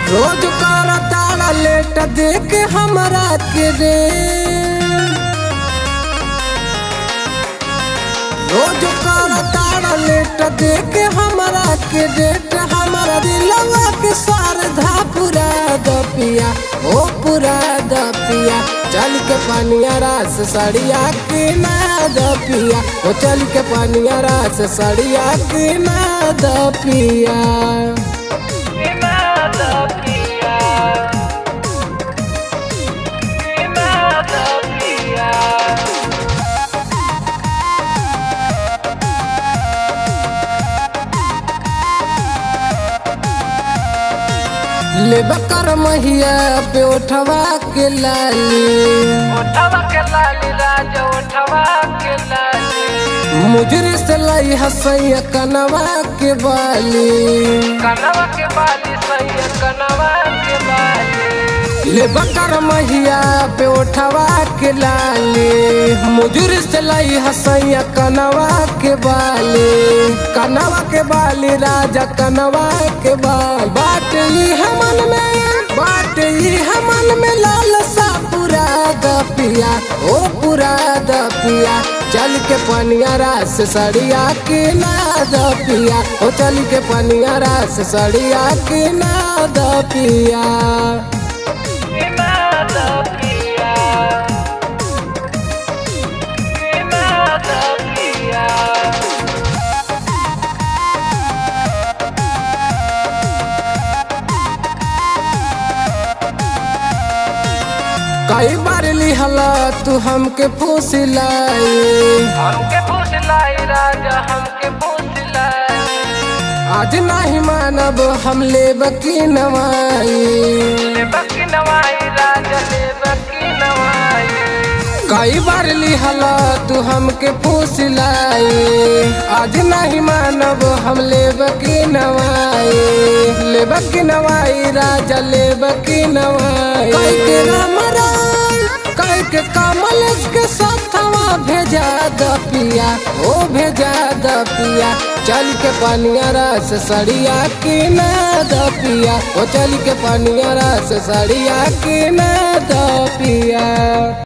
रोज कर तारा लेट देख हमरा के रे, रोज कर तारा लेट देख हमरा के रेट। हमारा दिलवा के सारधा पूरा दपिया, ओ पूरा दपिया। चल के पानिया रास सड़िया के ना दपिया, ओ चल के पानिया रास सड़िया के ना दपिया। ले बकर महिया पे उठवा के लाली, उठवा के लाली राजा उठवा के लाली। मुजरे से लाई हसैया कनवा के बाली, कनवा के बाली सही कनवा के बाली। ले बकर महिया पे उठवा के लाली, मुजरे से लाई हसैया कनवा के बाली, कनवा के बाली राजा कनवा के बाल। बात ही हमन में, बात ही हमन में लालसा पूरा दपिया, ओ पूरा दपिया। चल के पनिया रास सड़िया के ना दपिया, ओ चल के पनिया रास सड़िया के ना दपिया। कई बार लिहला तू हमके फुसलाई, हमके फुसलाई राजा हमके फुसलाई। आज नहीं मानब हम लेब की नवाई, लेब की नवाई राजा लेब की नवाई। कई बार लिहला तू हमके फुसलाई, आज नहीं मानब हम लेब की नवाई, लेब की नवाई राजा लेब की नवाई। कई के रामरा कई के कमल के साथवा भेजा दपिया, ओ भेजा दपिया। चल के पानिया रास सड़िया के ना दपिया, ओ चल के पानिया रास सड़िया के ना दपिया।